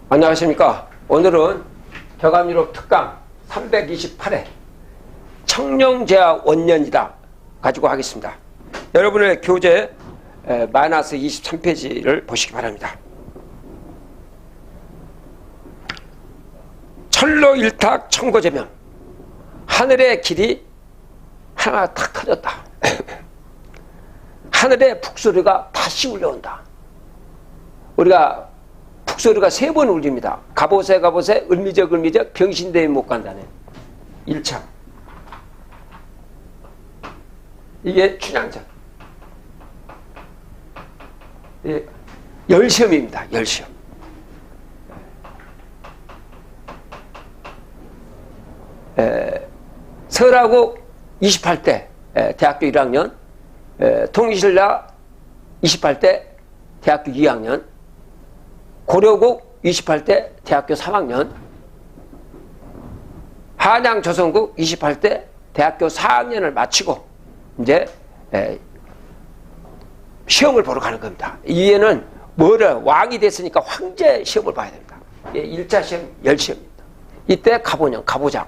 안녕하십니까. 오늘은 격암유럽 특강 328회 청룡제와 원년이다 가지고 하겠습니다. 여러분의 교재 마이너스 23페이지를 보시기 바랍니다. 철로일탁 청고제명. 하늘의 길이 하나 탁 커졌다. 하늘의 북소리가 다시 울려온다. 우리가 북소리가 3번 울립니다. 가보세 가보세 을미적 을미적 병신대에 못 간다네. 1차. 이게 춘향전. 열시험입니다. 열시험. 설하고 28대 대학교 1학년, 통일신라 28대 대학교 2학년, 고려국 28대 대학교 3학년, 한양조선국 28대 대학교 4학년을 마치고 이제 시험을 보러 가는 겁니다. 이에는 뭐를 왕이 됐으니까 황제 시험을 봐야 됩니다. 1차 시험, 열시험입니다. 이때 가보년, 가보장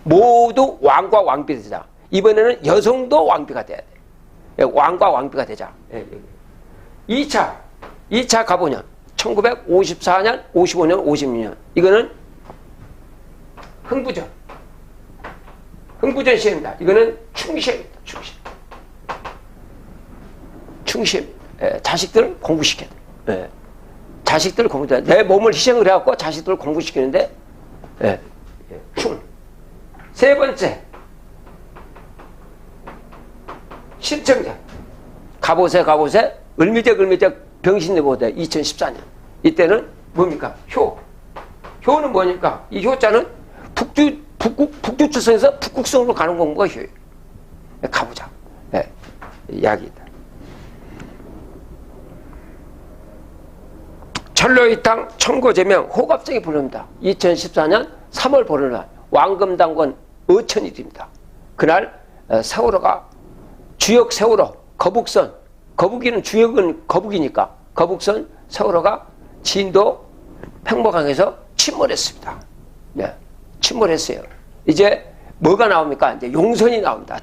모두 왕과 왕비 되자. 이번에는 여성도 왕비가 돼야 돼. 왕과 왕비가 되자. 2차 가보년 1954년, 55년, 56년. 이거는 흥부전. 흥부전 시험입니다. 이거는 충시험입니다. 충시험. 자식들을 공부시켜야 돼. 자식들을 공부해야 돼. 내 몸을 희생을 해갖고 자식들을 공부시키는데, 충. 세 번째. 신청자. 가보세, 가보세. 을미적, 을미적 병신내보대 2014년. 이때는 뭡니까? 효. 효는 뭐니까? 이 효자는 북주출성에서 북극성으로 가는 공부가 효예요. 가보자. 이야기다. 철로이탕 청고제명 호갑성이 부릅니다. 2014년 3월 보름날 왕금당권 어천이 됩니다. 그날 세월호가 주역 세월호 거북선, 거북이는 주역은 거북이니까 거북선 세월호가 진도 팽모강에서 침몰했습니다. 네, 침몰했어요. 이제 뭐가 나옵니까? 이제 용선이 나옵니다.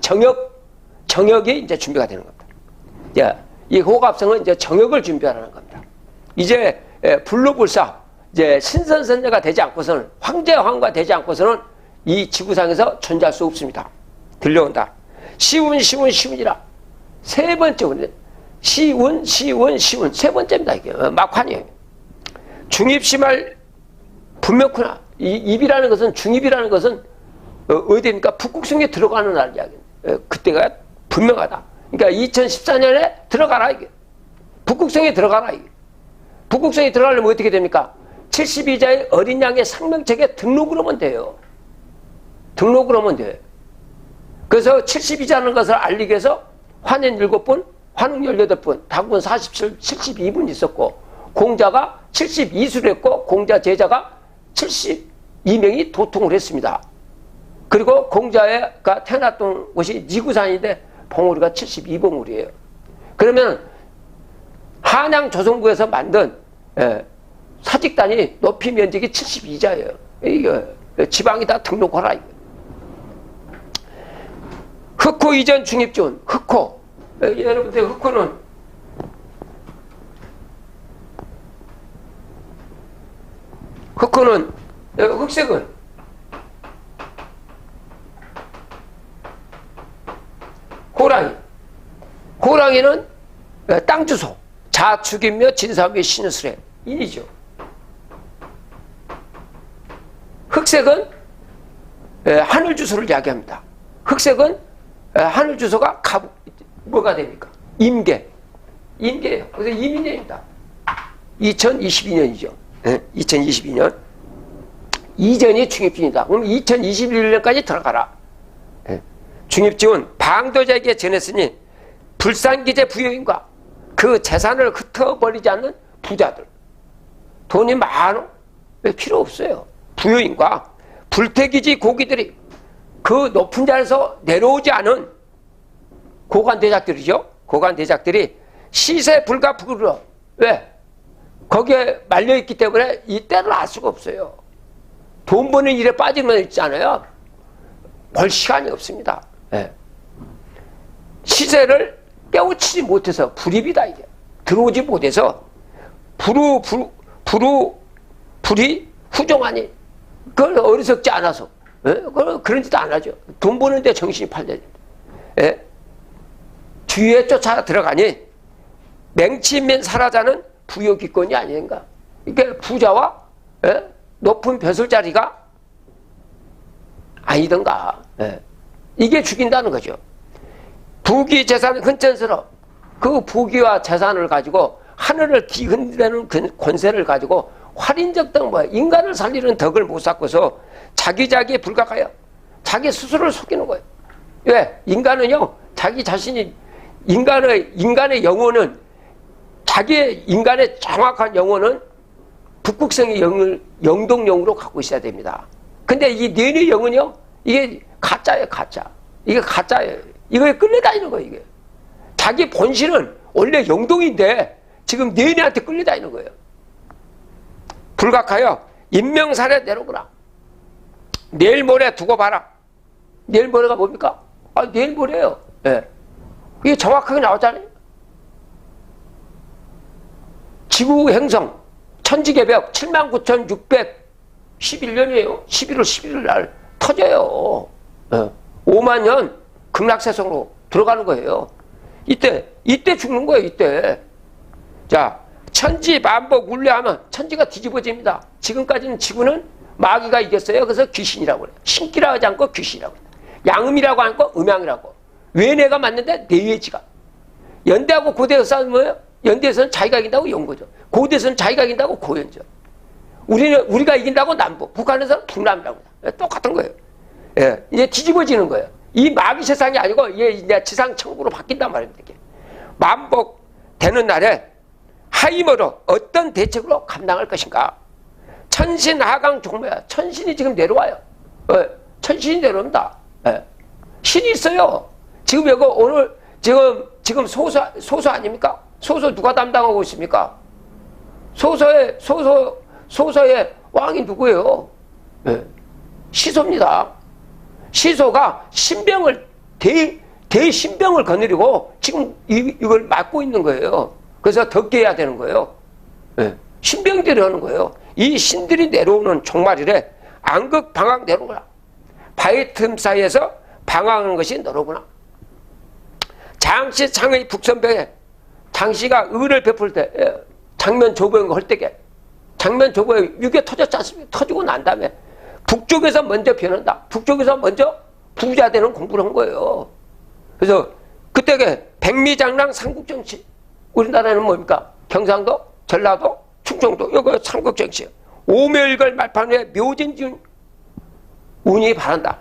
정역이 이제 준비가 되는 겁니다. 이제 이 호갑성은 이제 정역을 준비하라는 겁니다. 이제 불로불사 이제 신선선녀가 되지 않고서는 황제 황후가 되지 않고서는 이 지구상에서 존재할 수 없습니다. 들려온다. 시운이라 세 번째 시운 세 번째입니다. 이게 막판이에요. 중입심할 분명구나. 이 입이라는 것은 중입이라는 것은 어디입니까? 북극성에 들어가는 날 이야기. 그때가 분명하다. 그러니까 2014년에 들어가라 이게. 북극성에 들어가라 이게. 북극성에 들어가려면 어떻게 됩니까? 72자의 어린 양의 상명책에 등록을 하면 돼요. 등록을 하면 돼요. 그래서 72자는 것을 알리기 위해서 환연 7분, 환웅 18분, 당군 47, 72분 있었고 공자가 72수를 했고 공자 제자가 72명이 도통을 했습니다. 그리고 공자가 태어났던 곳이 니구산인데 봉우리가 72봉우리예요. 그러면 한양 조선구에서 만든 사직단이 높이 면적이 72자예요. 이거 지방이 다 등록하라. 흑호 이전 중입지원, 흑호. 여러분들 흑호는 흑색은 호랑이는 땅주소, 자축이며 진사하며 신유술의 인이죠. 흑색은 하늘주소를 이야기합니다. 흑색은 하늘주소가 뭐가 됩니까? 임계예요. 그래서 이민년입니다. 2022년이죠. 2022년. 이전이 중입진이다. 그럼 2021년까지 들어가라. 중입지운 방도자에게 전했으니 불상기재 부여인과 그 재산을 흩어버리지 않는 부자들. 돈이 많어? 필요 없어요. 부여인과 불태기지 고기들이 그 높은 자리에서 내려오지 않은 고관대작들이죠. 고관대작들이 시세 불가불어. 왜? 거기에 말려있기 때문에 이 때를 알 수가 없어요. 돈 버는 일에 빠지면 있잖아요. 볼 시간이 없습니다. 예. 시세를 깨우치지 못해서 불입이다, 이게. 들어오지 못해서 불이 후종하니 그걸 어리석지 않아서 그런 짓도 안 하죠. 돈 버는데 정신이 팔려야 됩니다. 예? 뒤에 쫓아 들어가니 맹치면 사라자는 부여기권이 아닌가. 이게 부자와 높은 벼슬자리가 아니던가. 이게 죽인다는 거죠. 부귀 재산은 흔천스러 그 부귀와 재산을 가지고 하늘을 기흔드는 권세를 가지고 활인적 등 인간을 살리는 덕을 못 쌓고서 자기에 불각하여 자기 스스로를 속이는 거예요. 왜? 인간은요, 자기 자신이 인간의 영혼은 자기의 인간의 정확한 영혼은 북극성의 영동영으로 갖고 있어야 됩니다. 근데 이 뇌의 영은요, 이게 가짜예요, 가짜. 이게 가짜예요. 이거에 끌려다니는 거예요, 이게. 자기 본신은 원래 영동인데 지금 뇌한테 끌려다니는 거예요. 불각하여 인명살에 내놓으라. 내일 모레 두고 봐라. 내일 모레가 뭡니까? 내일 모레예요. 예. 이게 정확하게 나왔잖아요. 지구 행성 천지개벽 79,611년이에요. 11월 11일 날 터져요. 5만 년 극락세성으로 들어가는 거예요. 이때 죽는 거예요. 이때. 자, 천지 만복 운례하면 천지가 뒤집어집니다. 지금까지는 지구는 마귀가 이겼어요. 그래서 귀신이라고 그래요. 신기라고 하지 않고 귀신이라고 해요. 양음이라고 않고 음양이라고. 왜 내가 맞는데 내외지가. 연대하고 고대에서 싸우면 뭐예요? 연대에서는 자기가 이긴다고 연고죠. 고대에서는 자기가 이긴다고 고연죠. 우리가 이긴다고 남부, 북한에서는 북남이라고 해요. 똑같은 거예요. 예, 이제 뒤집어지는 거예요. 이 마귀 세상이 아니고 이제 지상 천국으로 바뀐단 말입니다. 이게. 만복 되는 날에 하임으로 어떤 대책으로 감당할 것인가? 천신 하강 종묘야. 천신이 지금 내려와요. 천신이 내려온다. 신이 있어요. 지금 이거 오늘 지금 소서 아닙니까? 소서 누가 담당하고 있습니까? 소서의 왕이 누구예요? 시소입니다. 시소가 신병을 대신병을 거느리고 지금 이걸 맡고 있는 거예요. 그래서 덕게 해야 되는 거예요. 신병들이 하는 거예요. 이 신들이 내려오는 종말일에 안극 방황 내려오라. 바위 틈 사이에서 방황하는 것이 너로구나. 장씨 창의 북선병에 장씨가 의를 베풀 때 장면 조보인 할 때게 장면 조보에 이게 터졌지 않습니까? 터지고 난 다음에 북쪽에서 먼저 변한다. 북쪽에서 먼저 부자 되는 공부를 한 거예요. 그래서 그때 백미장랑 삼국정치. 우리나라는 뭡니까? 경상도, 전라도, 충청도, 이거 삼국정치예요. 오묘일걸 말판 후에 묘진진 운이 바란다.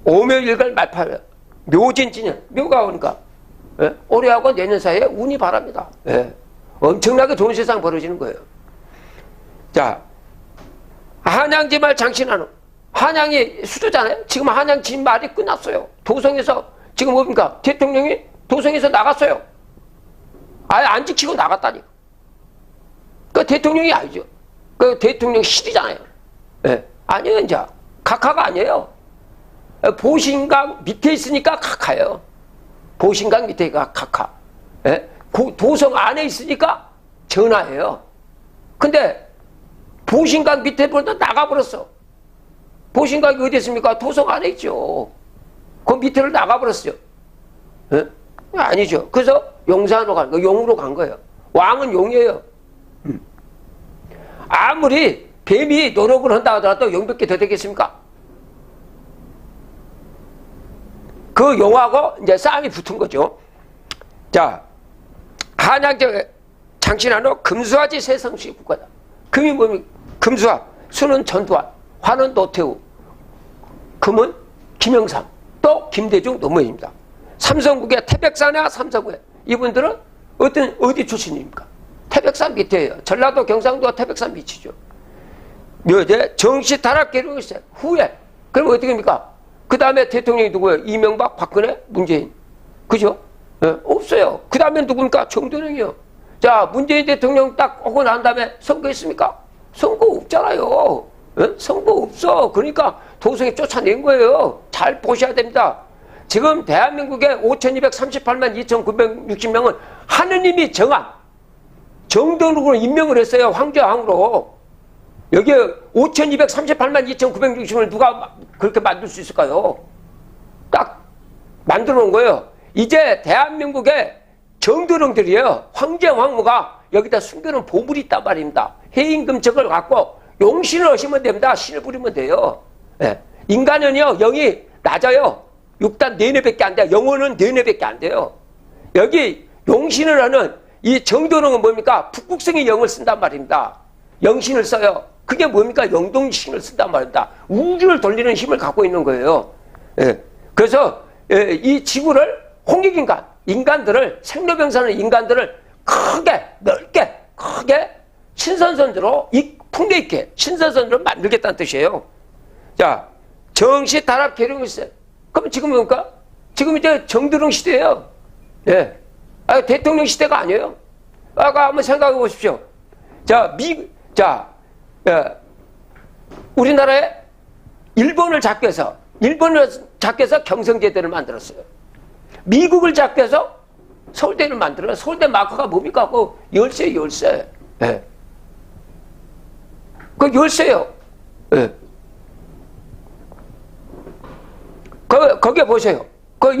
오묘일걸 말판 후에 묘진진은 묘가 오니까 올해하고 내년 사이에 운이 바랍니다. 엄청나게 좋은 세상 벌어지는 거예요. 자, 한양지말 장신하는 한양이 수도잖아요. 지금 한양지 말이 끝났어요. 도성에서 지금 뭡니까? 대통령이 도성에서 나갔어요. 아예 안 지키고 나갔다니까. 그 대통령이 아니죠. 그 대통령실이잖아요. 아니에요, 이제. 각하가 아니에요. 보신강 밑에 있으니까 각하예요. 보신강 밑에가 각하. 도성 안에 있으니까 전하예요. 근데 보신강 밑에 보다 나가버렸어. 보신강이 어디 있습니까? 도성 안에 있죠. 그 밑으로 나가버렸어요. 아니죠. 그래서 용산으로 간 거예요. 용으로 간 거예요. 왕은 용이에요. 아무리 뱀이 노력을 한다 하더라도 용밖에 더 되겠습니까? 그 용하고 이제 싸움이 붙은 거죠. 자, 한양제 장신한으로 금수화지 세성시 국가다. 금이 뭡니까? 금수화. 수는 전두환, 화는 노태우, 금은 김영삼, 또 김대중 노무현입니다. 삼성국의 태백산이나 삼성국에 이분들은 어디 출신입니까? 태백산 밑에예요. 전라도 경상도 태백산 밑이죠. 이제 정시 타락기로 있어요. 후에. 그럼 어떻게 합니까? 그 다음에 대통령이 누구예요? 이명박, 박근혜, 문재인. 그죠? 없어요. 그 다음에 누굽니까? 정도령이요. 자, 문재인 대통령 딱 오고 난 다음에 선거했습니까? 선거 없잖아요. 선거 없어. 그러니까 도성에 쫓아낸 거예요. 잘 보셔야 됩니다. 지금 대한민국의 5,238만 2,960명은 하느님이 정한 정등으로 임명을 했어요. 황제왕으로. 여기에 5,238만 2,960명을 누가 그렇게 만들 수 있을까요? 딱 만들어 놓은 거예요. 이제 대한민국의 정드릉들이에요. 황제 황후가 여기다 숨겨놓은 보물이 있단 말입니다. 해임금책을 갖고 용신을 하시면 됩니다. 신을 부리면 돼요. 예. 인간은요, 영이 낮아요. 6단 4배밖에 안 돼요. 영혼은 4배밖에 안 돼요. 여기 용신을 하는 이 정드릉은 뭡니까? 북극성의 영을 쓴단 말입니다. 영신을 써요. 그게 뭡니까? 영동신을 쓴단 말입니다. 우주를 돌리는 힘을 갖고 있는 거예요. 예. 그래서 이 지구를 홍익인간, 인간들을 생로병사는 인간들을 크게 넓게 크게 신선선으로 풍요 있게 신선선으로 만들겠다는 뜻이에요. 자, 정시 타락 계룡이 있어요. 그럼 지금 뭡니까? 지금 이제 정드릉 시대예요. 예. 대통령 시대가 아니에요. 아까 한번 생각해 보십시오. 자, 우리나라에 일본을 잡기 위해서 경성제대를 만들었어요. 미국을 잡기 위해서 서울대를 만들어요. 서울대 마크가 뭡니까? 그 열쇠. 예. 그 열쇠요. 예. 거기에 보세요. 그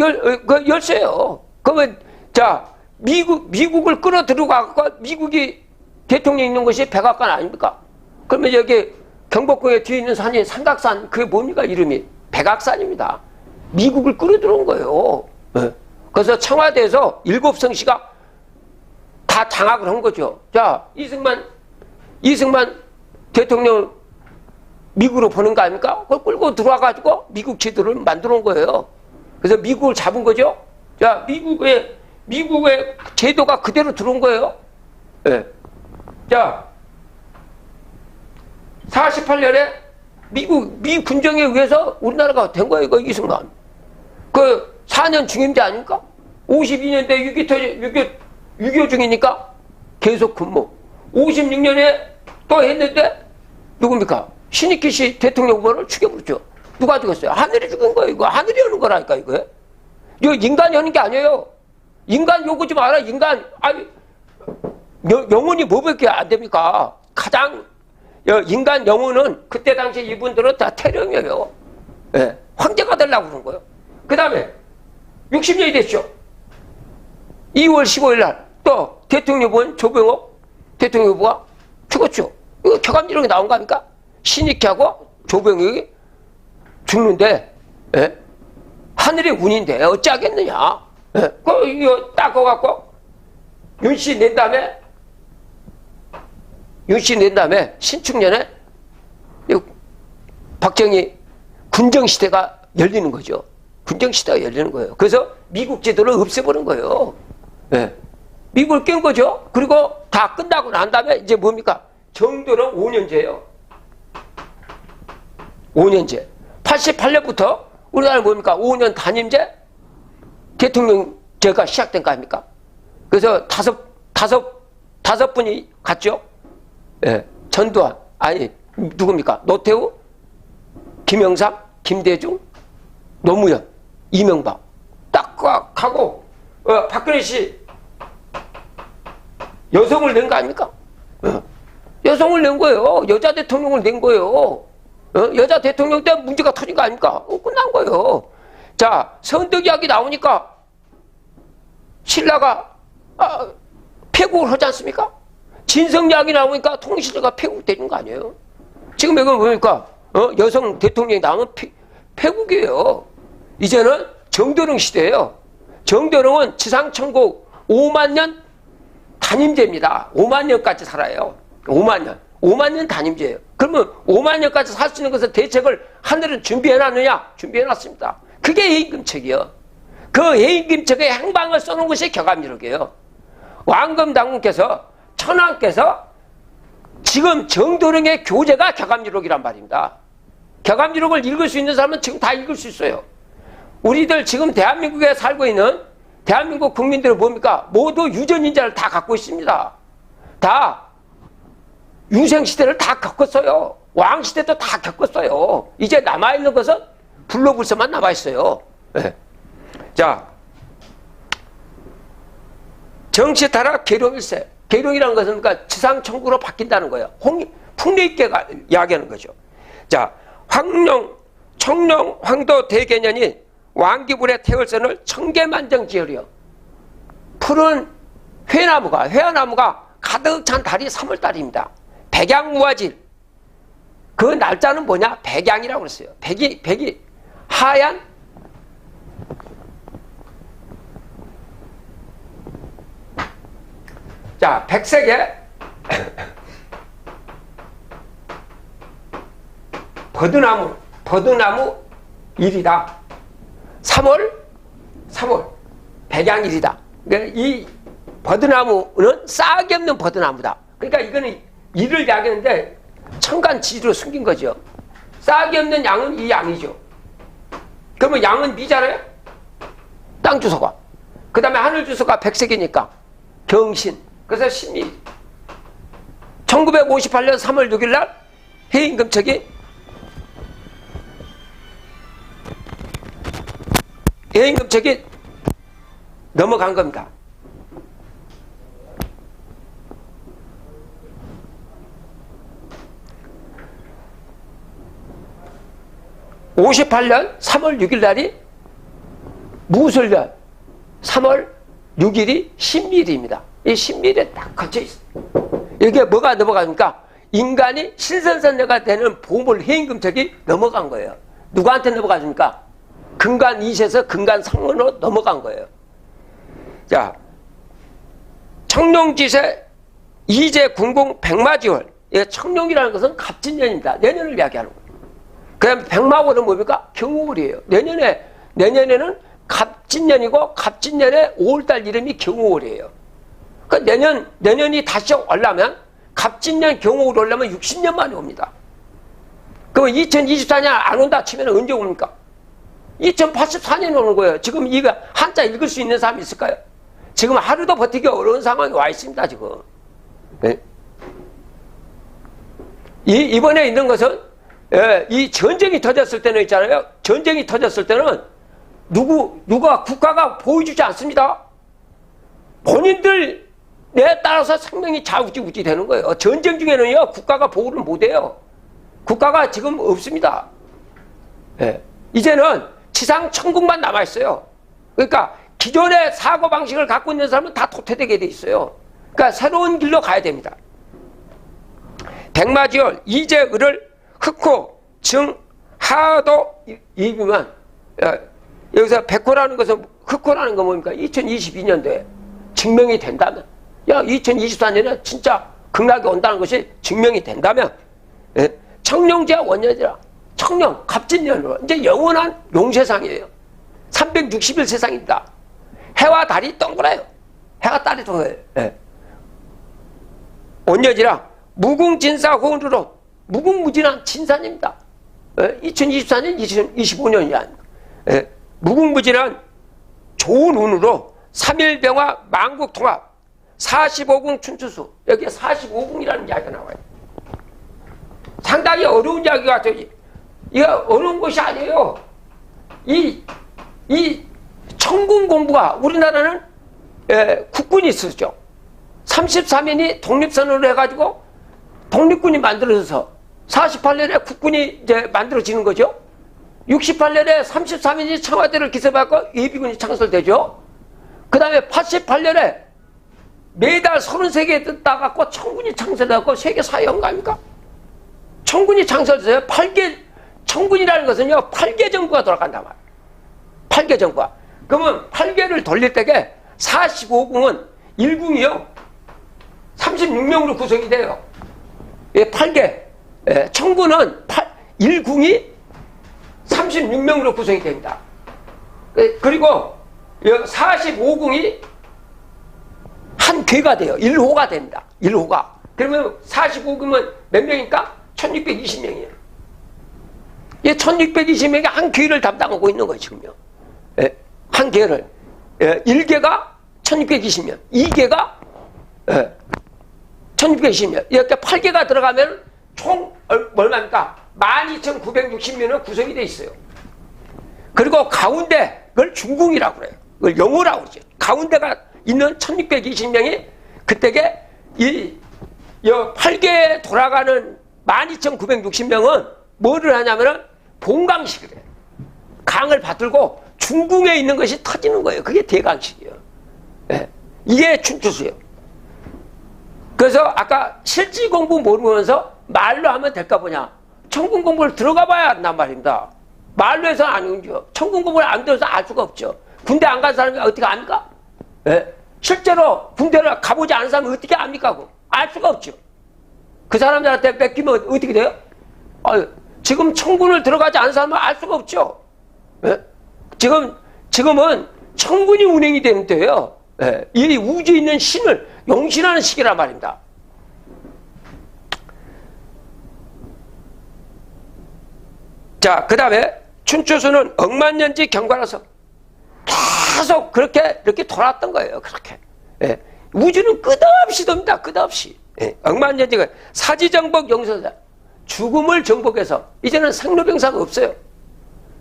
열쇠요. 그러면, 자, 미국을 끌어들여가고 미국이 대통령 있는 것이 백악관 아닙니까? 그러면 여기 경복궁에 뒤에 있는 산이 삼각산, 그게 뭡니까? 이름이? 백악산입니다. 미국을 끌어들여온 거예요. 네. 그래서 청와대에서 7성씨가 다 장악을 한 거죠. 자, 이승만 대통령 미국으로 보낸 거 아닙니까? 그걸 끌고 들어와가지고 미국 제도를 만들어 온 거예요. 그래서 미국을 잡은 거죠. 자, 미국의 제도가 그대로 들어온 거예요. 네. 자, 48년에 미 군정에 의해서 우리나라가 된 거예요, 이거 이승만. 그 4년 중임제 아닙니까? 52년대 6.25 중이니까 계속 근무. 56년에 또 했는데 누굽니까? 신익희 대통령 후보를 죽여버렸죠. 누가 죽였어요? 하늘이 죽인 거예요. 이거 하늘이 하는 거라니까, 이거. 이거 인간이 하는 게 아니에요. 인간 요구 좀 알아. 영혼이 뭐밖에 안 됩니까? 가장 인간 영혼은 그때 당시 이분들은 다 태령이에요. 예. 황제가 되려고 그런 거예요. 그 다음에 60년이 됐죠. 2월 15일 날 또 대통령 후보인 조병옥 대통령 후보가 죽었죠. 이거 격암지록에 나온 거 아닙니까? 신익희하고 조병옥이 죽는데, 예? 하늘의 운인데 어찌하겠느냐. 예? 이거 닦아갖고 윤씨 낸 다음에 신축년에 박정희 군정시대가 열리는 거죠. 군정시대가 열리는 거예요. 그래서 미국 제도를 없애버린 거예요. 네. 미국을 깬 거죠. 그리고 다 끝나고 난 다음에 이제 뭡니까? 정도는 5년제예요. 5년제. 88년부터 우리나라는 뭡니까? 5년 단임제 대통령제가 시작된 거 아닙니까? 그래서 다섯 분이 갔죠. 예, 전두환, 누굽니까? 노태우, 김영삼, 김대중, 노무현, 이명박. 딱 가고, 박근혜 씨, 여성을 낸 거 아닙니까? 여성을 낸 거예요. 여자 대통령을 낸 거예요. 여자 대통령 때 문제가 터진 거 아닙니까? 끝난 거예요. 자, 선덕 이야기 나오니까 신라가, 폐국을 하지 않습니까? 진성 이야기 나오니까 통신사가 폐국되는 거 아니에요? 지금 이건 뭡니까? 여성 대통령이 나오면 폐국이에요. 이제는 정드릉 시대예요. 정드릉은 지상천국 5만 년 단임제입니다. 5만 년까지 살아요. 5만 년. 5만 년 단임제예요. 그러면 5만 년까지 살 수 있는 것을 대책을 하늘은 준비해놨느냐? 준비해놨습니다. 그게 해임금책이에요. 그 해임금책의 행방을 써놓은 것이 격암지록이에요. 왕검당군께서 천황께서 지금 정도령의 교재가 격암지록이란 말입니다. 격암지록을 읽을 수 있는 사람은 지금 다 읽을 수 있어요. 우리들 지금 대한민국에 살고 있는 대한민국 국민들은 뭡니까? 모두 유전인자를 다 갖고 있습니다. 다 유생시대를 다 겪었어요. 왕시대도 다 겪었어요. 이제 남아있는 것은 불로불서만 남아있어요. 네. 자, 정치타락 계룡일세. 계룡이라는 것은 그러니까 지상천국으로 바뀐다는 거예요. 풍류있게가 이야기하는 거죠. 자, 청룡 황도 대개년이 왕기불의 태월선을 청계만정지열이요. 푸른 회화나무가 가득 찬 달이 3월달입니다. 백양무화질. 그 날짜는 뭐냐? 백양이라고 그랬어요. 백이 하얀 자, 백색의 버드나무 일이다. 3월 백양일이다. 그러니까 이 버드나무는 싹이 없는 버드나무다. 그러니까 이거는 일을 이야기하는데 천간지리로 숨긴 거죠. 싹이 없는 양은 이 양이죠. 그러면 양은 미잖아요. 땅 주소가. 그 다음에 하늘 주소가 백색이니까 경신. 그래서 신이 1958년 3월 6일 날 해인금책이 넘어간 겁니다. (58년 3월 6일) 날이 무술년 3월 6일이 신밀입니다. 이 신밀에 딱 걸쳐 있어요. 이게 뭐가 넘어가니까 인간이 신선선녀가 되는 보물 해인금책이 넘어간 거예요. 누구한테 넘어가십니까? 근간 2세에서 근간 3으로 넘어간 거예요. 자, 청룡지세 이제 군공 백마지월. 청룡이라는 것은 갑진년입니다. 내년을 이야기하는 거예요. 그 다음에 백마월은 뭡니까? 경우월이에요. 내년에는 갑진년이고 갑진년의 5월달 이름이 경우월이에요. 그러니까 내년이 다시 오려면 갑진년 경우월이 오려면 60년 만에 옵니다. 그럼 2024년 안 온다 치면 언제 옵니까? 2084년에 오는 거예요. 지금 이거 한자 읽을 수 있는 사람이 있을까요? 지금 하루도 버티기 어려운 상황이 와 있습니다, 지금. 네? 이번에 있는 것은, 이 전쟁이 터졌을 때는 있잖아요. 전쟁이 터졌을 때는 국가가 보여주지 않습니다. 본인들에 따라서 생명이 좌우지우지 되는 거예요. 전쟁 중에는요, 국가가 보호를 못해요. 국가가 지금 없습니다. 네. 이제는 지상 천국만 남아있어요. 그러니까 기존의 사고방식을 갖고 있는 사람은 다 도태되게 돼 있어요. 그러니까 새로운 길로 가야 됩니다. 백마지월 이제을을 흑호 증하도 입으면 여기서 백호라는 것은 흑호라는 건 뭡니까? 2022년도에 증명이 된다면 2024년에 진짜 극락이 온다는 것이 증명이 된다면 청룡제와 원년이라 청룡, 갑진년으로 이제 영원한 용세상이에요. 360일 세상입니다. 해와 달이 동그라요. 해와 달이 동그라요. 원년이라 무궁진사 호운으로 무궁무진한 진산입니다. 2024년, 2025년이 아닙니다. 무궁무진한 좋은 운으로 3일병화 만국통합 45궁 춘추수 여기에 45궁이라는 이야기가 나와요. 상당히 어려운 이야기 같아요. 이거 어려운 것이 아니에요. 이 청군 공부가 우리나라는 국군이 있었죠. 33인이 독립선언을 해가지고 독립군이 만들어져서 48년에 국군이 이제 만들어지는 거죠. 68년에 33인이 청와대를 기습하고 예비군이 창설되죠. 그 다음에 88년에 매달 33개 따갖고 청군이 창설되고 세계 사회연가입니까? 청군이 창설돼서 8개, 청군이라는 것은요, 8개 정부가 돌아간단 말이에요. 8개 정부가. 그러면 8개를 돌릴 때에 45궁은 1궁이요, 36명으로 구성이 돼요. 8개. 청군은 1궁이 36명으로 구성이 됩니다. 그리고 45궁이 한 괴가 돼요. 1호가 됩니다. 1호가. 그러면 45궁은 몇 명입니까? 1620명이에요. 이 1620명이 한 괴를 담당하고 있는 거예요, 지금요. 한 괴를. 1개가 1620년, 2개가 1620년, 이렇게 8개가 들어가면 총 얼마입니까? 12,960년은 구성이 돼 있어요. 그리고 가운데 그걸 중궁이라고 그래요. 그걸 영호라고 그러죠. 가운데가 있는 1620명이 그때게 이 8개에 돌아가는 12,960명은 뭐를 하냐면은 봉강식을 해요. 강을 받들고 중궁에 있는 것이 터지는 거예요. 그게 대강식이에요. 네. 이게 춘추수예요. 그래서 아까 실지 공부 모르면서 말로 하면 될까 보냐. 천군 공부를 들어가 봐야 한단 말입니다. 말로 해서 안 오죠. 천군 공부를 안 들어서 알 수가 없죠. 군대 안 간 사람이 어떻게 압니까? 네. 실제로 군대를 가보지 않은 사람이 어떻게 압니까? 알 수가 없죠. 그 사람들한테 뺏기면 어떻게 돼요? 지금 천군을 들어가지 않은 사람은 알 수가 없죠. 네? 지금은 천군이 운행이 되는 때예요. 네. 이 우주에 있는 신을 용신하는 시기란 말입니다. 자, 그 다음에 춘추수는 억만년지 경과라서 계속 이렇게 돌았던 거예요. 그렇게. 예. 우주는 끝없이 돕니다. 끝없이. 예. 억만년지가 사지정복 용서자. 죽음을 정복해서 이제는 생로병사가 없어요.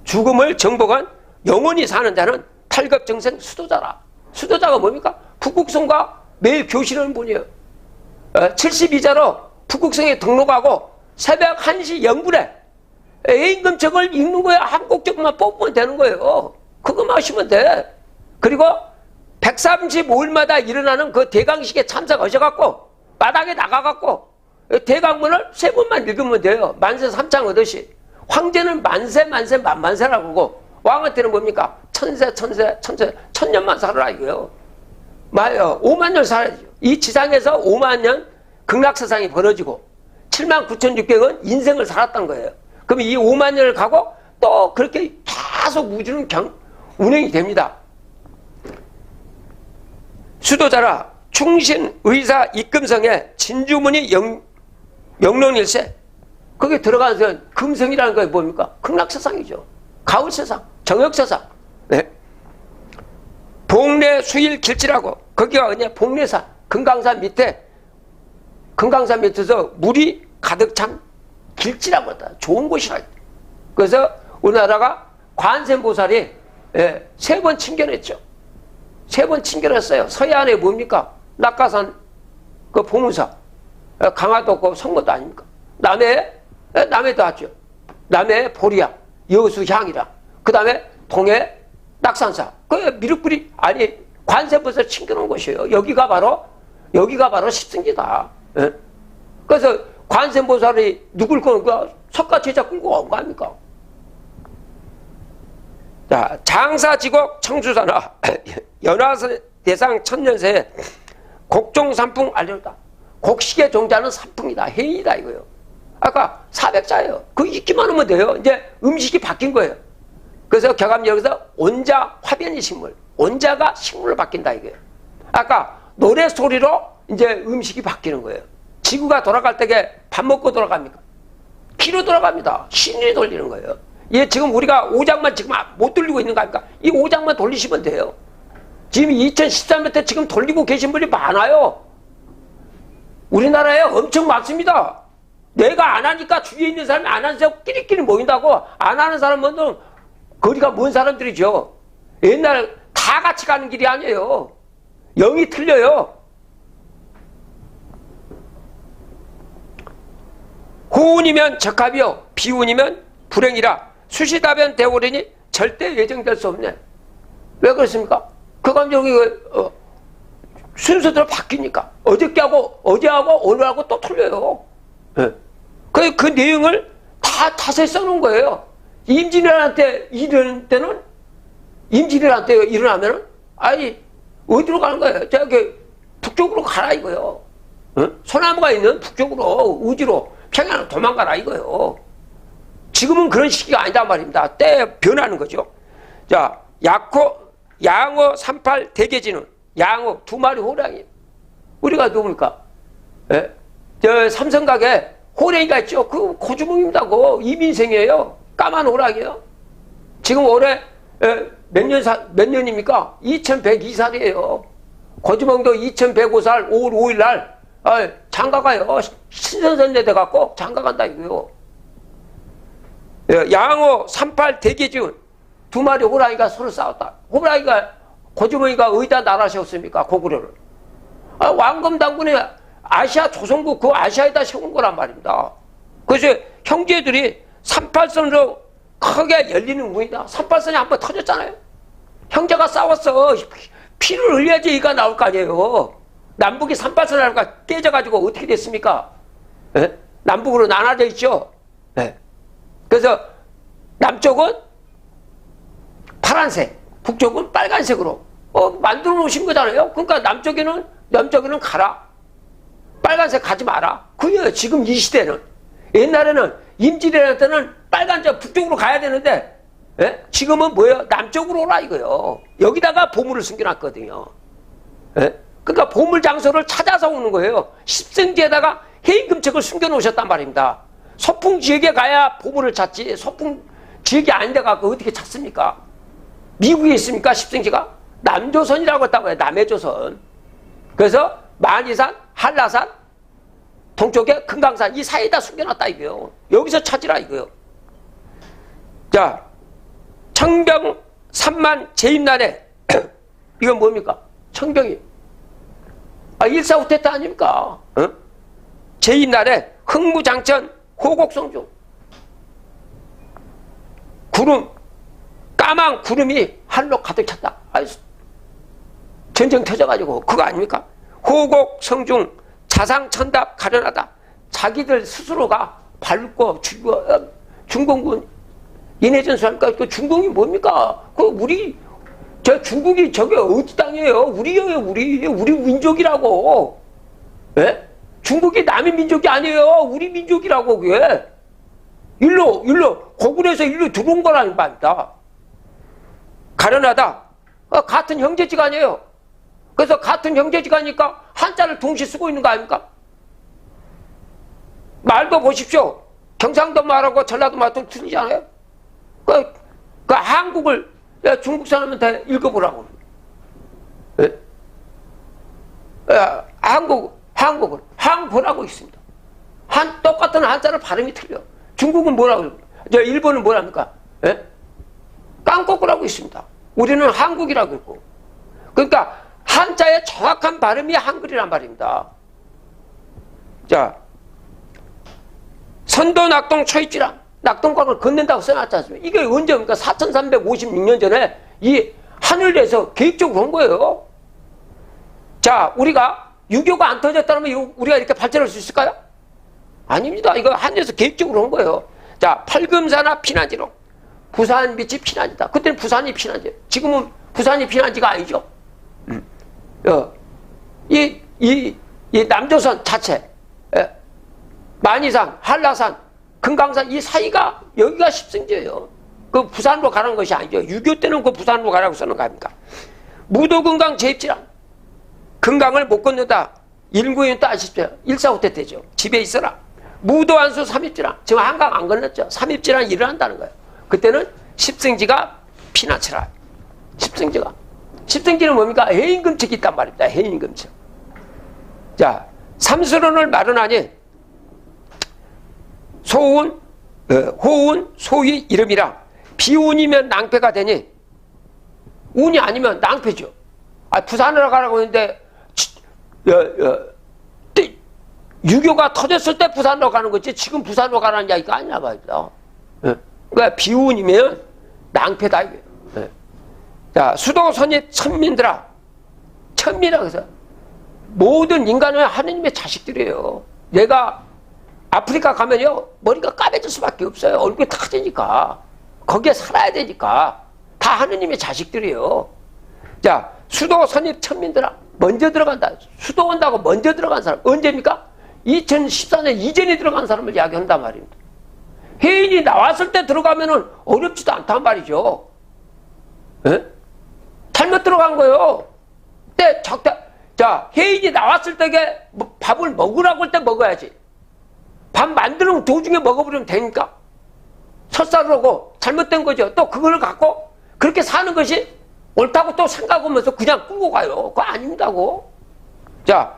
죽음을 정복한 영원히 사는 자는 탈급정생 수도자라. 수도자가 뭡니까? 북극성과 매일 교실하는 분이에요. 72자로 북극성에 등록하고 새벽 1시 0분에 애인금책을 읽는 거야. 한 꼭지만 뽑으면 되는 거예요. 그거만 하시면 돼. 그리고 135일마다 일어나는 그 대강식에 참석하셔갖고 마당에 나가갖고 대강문을 3번만 읽으면 돼요. 만세 삼창 얻으시. 황제는 만세 만만세라고 그러고 왕한테는 뭡니까? 천세 천년만 살아라 이거요. 맞아요. 5만 년 살아야죠. 이 지상에서 5만 년 극락세상이 벌어지고 79,600은 인생을 살았던 거예요. 그럼 이 5만 년을 가고 또 그렇게 계속 우주는 운행이 됩니다. 수도자라 충신 의사 입금성에 진주문이 영롱일세. 거기에 들어가서 금성이라는 게 뭡니까? 극락세상이죠. 가을세상, 정역세상. 네. 봉래 수일 길지라고. 거기가 어디냐? 봉래산, 금강산 밑에서 물이 가득 찬 길지라고 했다. 좋은 곳이라. 그래서 우리나라가 관세음보살이 3번 칭견했죠. 3번 칭견했어요. 서해안에 뭡니까? 낙가산, 그 보문사, 강화도 그 성모도 아닙니까? 남해도 왔죠. 남해 보리야, 여수향이라. 그 다음에 동해 낙산사. 그 미륵불이 아니 관세음보살 칭견한 곳이에요. 여기가 바로 십승지다. 예? 그래서 관세음보살이 누굴 끌고 석가제자 끌고 온 거 아닙니까? 자, 장사지곡 청주사나 연화대상 천년세에 곡종삼풍 알려다. 곡식의 종자는 삼풍이다. 해인이다 이거요. 아까 400자예요. 그거 읽기만 하면 돼요. 이제 음식이 바뀐 거예요. 그래서 격암역에서 온자 화변이 식물. 온자가 식물로 바뀐다 이거예요. 아까 노래 소리로 이제 음식이 바뀌는 거예요. 지구가 돌아갈 때에 밥 먹고 돌아갑니까? 기로 돌아갑니다. 신이 돌리는 거예요. 예, 지금 우리가 오장만 지금 못 돌리고 있는 거 아닙니까? 이 오장만 돌리시면 돼요. 지금 2013년 때 지금 돌리고 계신 분이 많아요. 우리나라에 엄청 많습니다. 내가 안 하니까 주위에 있는 사람이 안 하는 사람 끼리끼리 모인다고. 안 하는 사람은 거리가 먼 사람들이죠. 옛날 다 같이 가는 길이 아니에요. 영이 틀려요. 호운이면 적합이요 비운이면 불행이라 수시다변 대오리니 절대 예정될 수 없네. 왜 그렇습니까? 그 감정이 순서대로 바뀌니까 어제하고 오늘하고 또 틀려요. 네. 그 내용을 다 자세히 써놓은 거예요. 임진왜란때 일어날 때는 임진왜란때 일어나면은 아니 어디로 가는 거예요? 저기 북쪽으로 가라 이거요. 네? 소나무가 있는 북쪽으로 우지로 평양으로 도망가라 이거요. 지금은 그런 시기가 아니다 말입니다. 때 변하는 거죠. 자, 양어 38 대개지는 양어 2마리 호랑이. 우리가 누굽니까? 예? 저 삼성각에 호랑이가 있죠. 그 고주몽입니다. 그 이민생이에요. 까만 호랑이요. 지금 올해 몇 년입니까? 2102살이에요. 고주몽도 2105살 5월 5일 날 장가가요. 신선선대 돼갖고 장가간다 이거요. 양호 38 대기준 두 마리 호랑이가 서로 싸웠다. 호랑이가 고주몽이가 어디다 날아세웠습니까? 고구려를. 왕검당군이 아시아 조선국 그 아시아에다 세운 거란 말입니다. 그래서 형제들이 38선으로 크게 열리는 문이다. 38선이 한번 터졌잖아요. 형제가 싸웠어. 피를 흘려야지 이가 나올 거 아니에요. 남북이 38선하고 깨져가지고 어떻게 됐습니까? 예? 남북으로 나눠져 있죠. 예. 그래서 남쪽은 파란색, 북쪽은 빨간색으로 만들어 놓으신 거잖아요. 그러니까 남쪽에는 가라. 빨간색 가지 마라. 그게 지금 이 시대는. 옛날에는 임진왜란 때는 빨간색 북쪽으로 가야 되는데 예? 지금은 뭐예요? 남쪽으로 오라 이거요. 여기다가 보물을 숨겨놨거든요. 예? 그러니까 보물 장소를 찾아서 오는 거예요. 십승지에다가 해인금책을 숨겨놓으셨단 말입니다. 소풍 지역에 가야 보물을 찾지 소풍 지역이 아닌데 가서 어떻게 찾습니까? 미국에 있습니까? 십승지가? 남조선이라고 했다고 해요. 남해조선. 그래서 만이산, 한라산, 동쪽에 금강산 이 사이에다 숨겨놨다 이거요. 여기서 찾으라 이거요. 자, 청병 3만 재임날에 이건 뭡니까? 청병이 일사후퇴 아닙니까? 어? 재임날에 흥무장천 호곡성중 구름 까만 구름이 하늘로 가득 찼다. 전쟁 터져가지고 그거 아닙니까? 호곡성중 자상천답 가련하다. 자기들 스스로가 밟고 중공군 인해전술하니까 그 중공이 뭡니까? 중국이 저게 어디 땅이에요? 우리예요, 우리 민족이라고. 예? 중국이 남의 민족이 아니에요. 우리 민족이라고 그게. 일로 고군에서 일로 들어온 거라는 말입니다. 가련하다. 같은 형제지간이에요. 그래서 같은 형제지간이니까 한자를 동시에 쓰고 있는 거 아닙니까? 말도 보십시오. 경상도 말하고 전라도 말도 틀리잖아요. 그 한국을 중국 사람한테 읽어보라고. 예? 한국을 한국어라고 있습니다. 똑같은 한자를 발음이 틀려. 중국은 뭐라고 일본은 뭐랍니까? 예? 깡꼬꾸라고 있습니다. 우리는 한국이라고 있고. 그러니까 한자의 정확한 발음이 한글이란 말입니다. 자, 선도 낙동 초입지랑 낙동강을 건넨다고 써놨지 않습니까? 이게 언제입니까? 4356년 전에 이 하늘에서 계획적으로 온 거예요. 자, 우리가 유교가 안 터졌다면 우리가 이렇게 발전할 수 있을까요? 아닙니다. 이거 하늘에서 계획적으로 온 거예요. 자, 팔금산화 피난지로 부산 밑이 피난지다. 그때는 부산이 피난지. 지금은 부산이 피난지가 아니죠. 이 남조선 자체, 만이산, 한라산, 금강산 이 사이가 여기가 십승지예요. 그 부산으로 가는 것이 아니죠. 유교 때는 그 부산으로 가라고 쓰는 거 아닙니까? 무도금강 제입지랑 금강을 못 건너다. 일구연 또 아십시오. 일사후퇴 때죠. 집에 있어라. 무도안수 삼입지랑 지금 한강 안 건넜죠. 삼입지랑 일을 한다는 거예요. 그때는 십승지가 피난치라. 십승지는 뭡니까? 해인금책이 있단 말입니다. 해인금책. 자, 삼수론을 마련하니 호운, 소위 이름이라 비운이면 낭패가 되니 운이 아니면 낭패죠. 부산으로 가라고 했는데 유교가 터졌을 때 부산으로 가는 거지 지금 부산으로 가라는 이야기가 아니라 말입니다. 그러니까 비운이면 낭패다 이거예요. 자, 수도 선입 천민들아. 천민이라고 해서 모든 인간은 하느님의 자식들이에요. 내가 아프리카 가면요 머리가 까매질 수밖에 없어요. 얼굴이 타지니까. 거기에 살아야 되니까. 다 하느님의 자식들이에요. 자, 수도 선입 천민들아. 먼저 들어간다. 수도 온다고 먼저 들어간 사람 언제입니까? 2014년 이전에 들어간 사람을 이야기한단 말입니다. 해인이 나왔을 때 들어가면은 어렵지도 않단 말이죠. 에? 잘못 들어간 거예요. 자, 해인이 나왔을 때 밥을 먹으라고 할 때 먹어야지. 밥 만드는 도중에 먹어버리면 되니까. 설사를 하고 잘못된 거죠. 또 그걸 갖고 그렇게 사는 것이 옳다고 또 생각하면서 그냥 끌고 가요. 그거 아닙니다고. 자,